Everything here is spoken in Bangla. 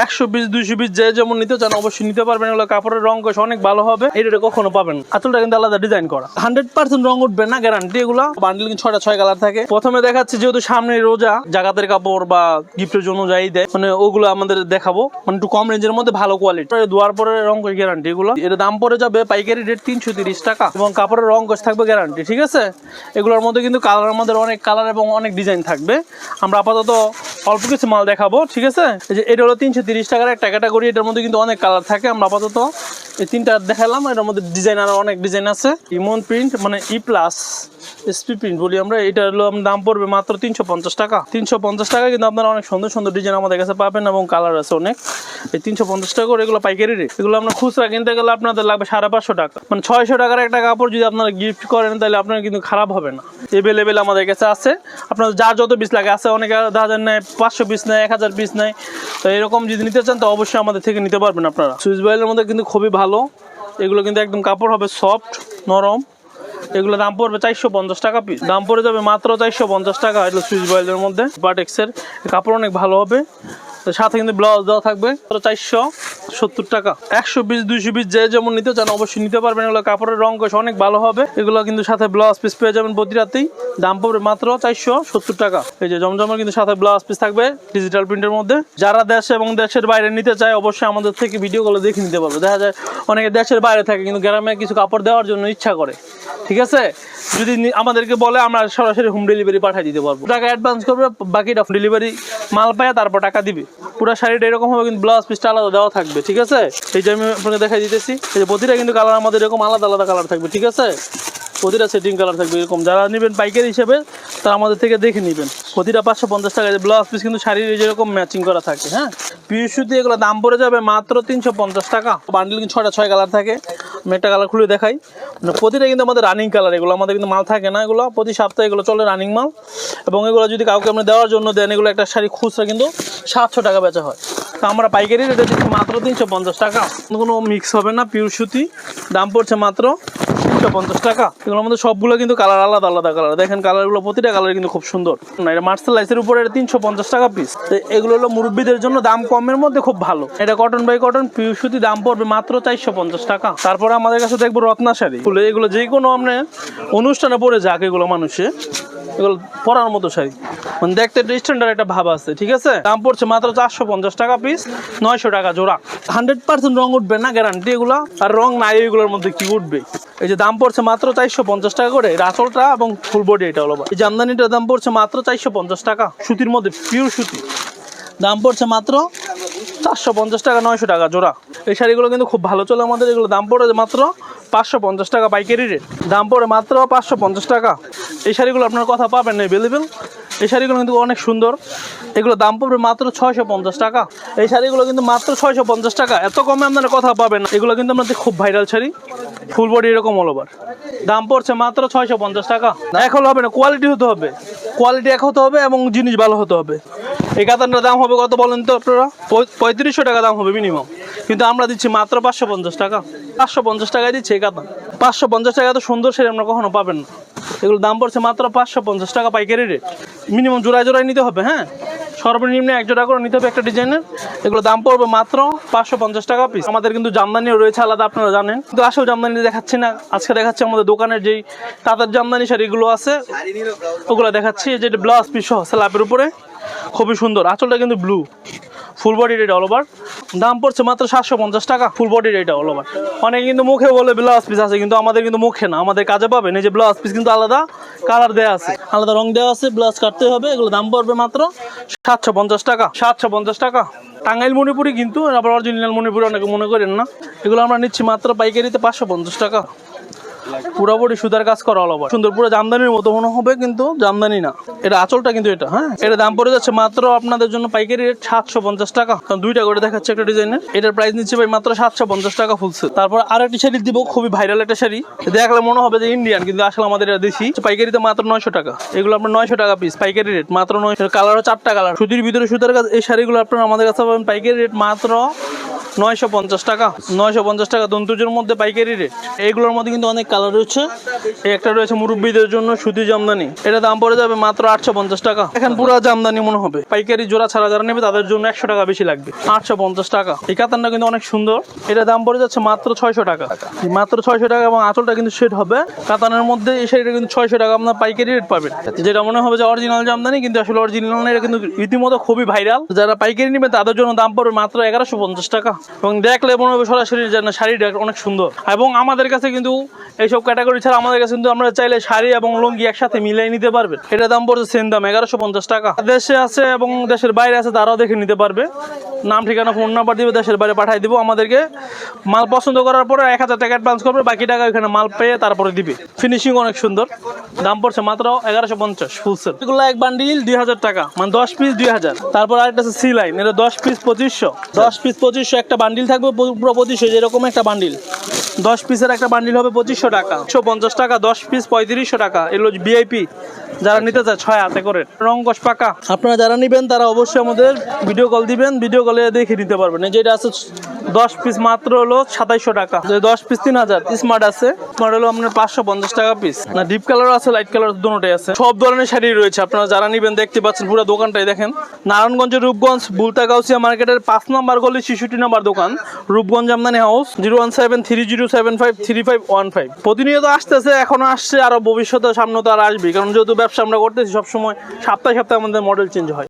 120 220 যে যেমন নিতে চান অবশ্যই নিতে পারবেন। এগুলো কাপড়ের রং কষ অনেক ভালো হবে, এটা কখনো পাবেন। আঁচলটা কিন্তু আলাদা ডিজাইন করা, 100% রং উঠবে না, গ্যারান্টি। এগুলো বান্ডিল কিন্তু 6 কালার থাকে। প্রথমে দেখাচ্ছি যেহেতু সামনে রোজা, জাকাতের কাপড় বা গিফটের জন্য যাই দেয়, মানে ওগুলো আমাদের দেখাবো, মানে একটু কম রেঞ্জের মধ্যে ভালো কোয়ালিটি। ধোয়ার পরে রং কষ গ্যারান্টি। এগুলো এর দাম পড়ে যাবে পাইকারি রেট 330 টাকা এবং কাপড়ের রং কষ থাকবে গ্যারান্টি, ঠিক আছে। এগুলোর মধ্যে কিন্তু কালার আমাদের অনেক কালার এবং অনেক ডিজাইন থাকবে। আমরা আপাতত অল্প কিছু মাল দেখাবো, ঠিক আছে। এটা হলো 330 টাকার একটা ক্যাটাগরি, এটার মধ্যে কিন্তু অনেক কালার থাকে। আমরা আপাতত এই তিনটা দেখালাম, এটার মধ্যে ডিজাইন আরো অনেক ডিজাইন আছে। ইমন প্রিন্ট মানে ই প্লাস এসপি প্রিন্ট বলি আমরা, এটা হলো দাম পড়বে মাত্র 350 টাকা। 350 টাকা কিন্তু আপনারা অনেক সুন্দর সুন্দর ডিজাইন আমাদের কাছে পাবেন এবং কালার আছে অনেক। এই 350 টাকা করে এগুলো পাইকারি রেট। এগুলো আপনার খুচরা কিনতে গেলে আপনাদের লাগবে 550 টাকা, মানে 600 টাকার একটা কাপড় যদি আপনারা গিফট করেন তাহলে আপনার কিন্তু খারাপ হবে না। এভেলেবেল আমাদের কাছে আছে, আপনার যার যত পিস লাগে আছে। অনেকে 1000 নেয়, 500 পিস নেয়, 1000 পিস নেয়। তো এরকম যদি নিতে চান তো অবশ্যই আমাদের থেকে নিতে পারবেন আপনারা। সুইচ বয়েলের মধ্যে কিন্তু খুবই ভালো, এগুলো কিন্তু একদম কাপড় হবে সফট নরম। এগুলো দাম পড়বে 450 টাকা পিস, দাম পড়ে যাবে মাত্র 450 টাকা। এগুলো সুইচ বয়েলের মধ্যে বাটেক্সের কাপড় অনেক ভালো হবে, সাথে কিন্তু ব্লাউজ দেওয়া থাকবে। 470 টাকা। 120 220 যে যেমন নিতে চান অবশ্যই নিতে পারবেন। এগুলো কাপড়ের রং কষ অনেক ভালো হবে। এগুলো কিন্তু সাথে ব্লাউজ পিস পেয়ে যাবেন প্রতি রাতেই, দাম পড়বে মাত্র 470 টাকা। এই যে জমজমের কিন্তু সাথে ব্লাউজ পিস থাকবে ডিজিটাল প্রিন্টের মধ্যে। যারা দেশ এবং দেশের বাইরে নিতে চায় অবশ্যই আমাদের থেকে ভিডিওগুলো দেখে নিতে পারবে। দেখা যায় অনেকে দেশের বাইরে থাকে কিন্তু গ্রামে কিছু কাপড় দেওয়ার জন্য ইচ্ছা করে, ঠিক আছে। যদি আমাদেরকে বলে আমরা সরাসরি হোম ডেলিভারি পাঠিয়ে দিতে পারবো। টাকা অ্যাডভান্স করবে, বাকিটা ডেলিভারি মাল পায় তারপর টাকা দিবে। পুরো শাড়িটা এরকম হবে কিন্তু ব্লাউজ পিসটা আলাদা দেওয়া থাকবে, ঠিক আছে। এই যে আমি আপনাকে দেখাই দিতেছি, এই যে প্রতিটা কিন্তু কালার আমাদের এরকম আলাদা আলাদা কালার থাকবে, ঠিক আছে। প্রতিটা সেটিং কালার থাকবে এরকম। যারা নেবেন পাইকারি হিসেবে তারা আমাদের থেকে দেখে নেবেন। প্রতিটা 550 টাকা। ব্লাউজ পিস কিন্তু শাড়ির যেরকম ম্যাচিং করা থাকে, হ্যাঁ। পিওর সুতি এগুলো দাম পড়ে যাবে মাত্র 350 টাকা। বান্ডিল কিন্তু 6 কালার থাকে। আমি একটা কালার খুলে দেখাই, মানে প্রতিটা কিন্তু আমাদের রানিং কালার। এগুলো আমাদের কিন্তু মাল থাকে না, এগুলো প্রতি সপ্তাহে এগুলো চলে রানিং মাল। এবং এগুলো যদি কাউকে আপনি দেওয়ার জন্য দেন, এগুলো একটা শাড়ি খুচরা কিন্তু 700 টাকা বেচা হয়। তো আমরা পাইকারি রেটে দিচ্ছি মাত্র 350 টাকা। কোনো মিক্স হবে না, পিওর সুতি, দাম পড়ছে মাত্র 350 টাকা। এগুলোর মধ্যে সবগুলো কিন্তু কালার আলাদা আলাদা কালার। দেখেন কালারগুলো প্রতিটা কালার কিন্তু খুব সুন্দর। না, এটা মার্শালাইজের উপরে 350 টাকা পিস। তো এগুলো হলো মুরব্বীদের জন্য দাম কমের মধ্যে খুব ভালো। এটা কটন বাই কটন পিওর সুতি, দাম পড়বে মাত্র 450 টাকা। তারপরে আমাদের কাছে দেখবো রত্না শাড়ি। এগুলো যে কোনো আপনার অনুষ্ঠানে পরে যাক, এগুলো মানুষে এগুলো পরার মতো শাড়ি, মানে দেখতে স্ট্যান্ডার্ড একটা ভাব আছে, ঠিক আছে। দাম পড়ছে মাত্র 450 টাকা পিস, 900 টাকা জোড়া। 100% রং উঠবে না, গ্যারান্টি। এগুলো আর রং নাই এগুলোর মধ্যে, কি উঠবে। এই যে দাম পড়ছে মাত্র 450 টাকা করে আঁচলটা এবং ফুল বডি এটা হলো। এই জামদানিটার দাম পড়ছে মাত্র 450 টাকা, সুতির মধ্যে পিওর সুতি, দাম পড়ছে মাত্র 450 টাকা, 900 টাকা জোড়া। এই শাড়িগুলো কিন্তু খুব ভালো চলে আমাদের। এগুলো দাম পড়ে মাত্র 550 টাকা পাইকারি রেট, দাম পড়ে মাত্র 550 টাকা। এই শাড়িগুলো আপনার কথা পাবেন না অ্যাভেলেবেল। এই শাড়িগুলো কিন্তু অনেক সুন্দর। এগুলো দাম পড়বে মাত্র 650 টাকা। এই শাড়িগুলো কিন্তু মাত্র 650 টাকা, এত কমে আপনারা কথা পাবেন না। এগুলো কিন্তু আপনাদের খুব ভাইরাল শাড়ি, ফুল বডি এরকম অল ওভার, দাম পড়ছে মাত্র 650 টাকা। এক হলে হবে না, কোয়ালিটি হতে হবে, কোয়ালিটি এক হতে হবে এবং জিনিস ভালো হতে হবে। এই কাতানটার দাম হবে কত বলেন তো আপনারা? 3500 টাকা দাম হবে মিনিমাম, কিন্তু আমরা দিচ্ছি মাত্র 550 টাকা। 550 টাকায় দিচ্ছি এই কাতান। 550 টাকা তো সুন্দর শাড়ি আপনারা কখনো পাবেন না। এগুলো দাম পড়ছে মাত্র 550 টাকা পাইকারি রেট। মিনিমাম জোড়ায় জোড়ায় নিতে হবে, হ্যাঁ, সর্বনিম্ন 1 জোড়া করে নিতে হবে একটা ডিজাইনের। এগুলো দাম পড়বে মাত্র 550 টাকা পিস। আমাদের কিন্তু জামদানিও রয়েছে আলাদা, আপনারা জানেন, কিন্তু আসল জামদানি দেখাচ্ছি না আজকে, দেখাচ্ছি আমাদের দোকানের যেই তাঁতের জামদানি শাড়িগুলো আছে ওগুলো দেখাচ্ছি। যেটা ব্লাউজ পিস সহ স্ল্যাপের উপরে, খুবই সুন্দর। আঁচলটা কিন্তু ব্লু, ফুল বডির এটা অল ওভার, দাম পড়ছে মাত্র 750 টাকা। ফুল বডির এটা অল ওভার। অনেকে কিন্তু মুখে বলে ব্লাউজ পিস আছে, কিন্তু আমাদের কিন্তু মুখে না, আমাদের কাজে পাবেন। এই যে ব্লাউজ পিস কিন্তু আলাদা কালার দেওয়া আছে, আলাদা রং দেওয়া আছে, ব্লাউজ কাটতে হবে। এগুলো দাম পড়বে মাত্র 750 টাকা। 750 টাকা। টাঙ্গাইল মণিপুরি কিন্তু, আবার অরিজিনাল মণিপুরি অনেকে মনে করেন না। এগুলো আমরা নিচ্ছি মাত্র পাইকারিতে 550 টাকা। পুরোপুরি সুতার কাজ করা অল ওভার, সুন্দর, পুরো জামদানির মতো মনে হবে কিন্তু জামদানি না। এটা আঁচলটা কিন্তু এটা, হ্যাঁ, এটা দাম পড়ে যাচ্ছে মাত্র আপনাদের জন্য পাইকারি রেট 750 টাকা। কারণ দুইটা করে দেখাচ্ছে একটা ডিজাইনের। এটার প্রাইস নিচ্ছে ভাই মাত্র 750 টাকা ফুলসেল। তারপর আরেকটি শাড়ি দিব, খুবই ভাইরাল একটা শাড়ি, দেখলে মনে হবে যে ইন্ডিয়ান, কিন্তু আসলে আমাদের এটা দেশি। পাইকারিতে মাত্র 900 টাকা। এগুলো আপনার 900 টাকা পিস, পাইকারি রেট মাত্র 900। কালারও 4টা কালার, সুতির ভিতরে সুতার কাজ। এই শাড়িগুলো আপনারা আমাদের কাছে পাবেন পাইকারি রেট মাত্র 950 টাকা। 950 টাকা দন্তুজের মধ্যে পাইকারি রেট। এইগুলোর মধ্যে কিন্তু অনেক কালার রয়েছে। এই একটা রয়েছে মুরব্বীদের জন্য সুতি জামদানি, এটা দাম পড়ে যাবে মাত্র 850 টাকা। এখন পুরো জামদানি মনে হবে, পাইকারি জোড়া ছাড়া যারা নেবে তাদের জন্য 100 টাকা বেশি লাগবে। 850 টাকা। এই কাতানটা কিন্তু অনেক সুন্দর, এটা দাম পড়ে যাচ্ছে মাত্র 600 টাকা। মাত্র 600 টাকা। এবং আঁচলটা কিন্তু সেট হবে কাতানের মধ্যে, এই শাড়িটা কিন্তু 600 টাকা আপনার পাইকারি রেট পাবেন। যেটা মনে হবে যে অরিজিনাল জামদানি, কিন্তু আসলে অরিজিনাল না, এটা কিন্তু রীতিমতো খুবই ভাইরাল। যারা পাইকারি নেবে তাদের জন্য দাম পড়বে মাত্র 1150 টাকা। এবং দেখলে মনে হবে সরাসরি যেন শাড়িটা অনেক সুন্দর। এবং আমাদের কাছে কিন্তু এইসব ক্যাটাগরি ছাড়া আমাদের কাছে কিন্তু আমরা চাইলে শাড়ি এবং লুঙ্গি একসাথে মিলিয়ে নিতে পারবেন। এটা দাম পড়ছে সেম দাম 1150 টাকা। দেশে আছে এবং দেশের বাইরে আছে, তারাও দেখে নিতে পারবে। নাম ঠিকানা ফোন নাম্বার দিবে, দেশের বাইরে পাঠিয়ে দিব। আমাদেরকে মাল পছন্দ করার পরে 1000 টাকা অ্যাডভান্স করবে, বাকি টাকা ওখানে মাল পেয়ে তারপরে দিবে। ফিনিশিং অনেক সুন্দর। দাম পড়ছে মাত্র 1150 ফুল সেট। এগুলো এক বান্ডিল 2000 টাকা, মানে 10 পিস 2000। তারপর আরেকটা আছে সি লাইন, এটা 10 পিস 2500। 10 পিস 2500 একটা বান্ডিল থাকবে, পুরো 2500 যেরকম একটা বান্ডিল। 10 পিসের একটা বান্ডিল হবে 2500 টাকা। 150 টাকা 10 পিস 3500 টাকা। এগুলো ভিআইপি যারা নিতে চায় 6 হাতে করে রং কস পাকা। আপনারা যারা নেবেন তারা অবশ্যই আমাদের ভিডিও কল দিবেন, ভিডিও কলে দেখে নিতে পারবেন। যেটা আছে 10 পিস মাত্র হলো 2700 টাকা। 10 পিস 3000। স্মার্ট আছে, স্মার্ট হলো আপনার 550 টাকা পিস। না ডিপ কালার আছে, লাইট কালার, দুটোটাই আছে। সব ধরনের শাড়ি রয়েছে, আপনারা যারা নেবেন দেখতে পাচ্ছেন পুরো দোকানটাই দেখেন। নারায়ণগঞ্জের রূপগঞ্জ বুলতা গাউসিয়া মার্কেটের 5 নম্বর গলি 66 নম্বর দোকান, রূপগঞ্জ জামদানি হাউস। 01730753515। প্রতিনিয়ত আসতেছে, এখনো আসছে, আরো ভবিষ্যতে সামনে তো আর আসবে, কারণ যেহেতু ব্যবসা আমরা করতেছি সবসময় সপ্তাহে সপ্তাহে আমাদের মডেল চেঞ্জ হয়।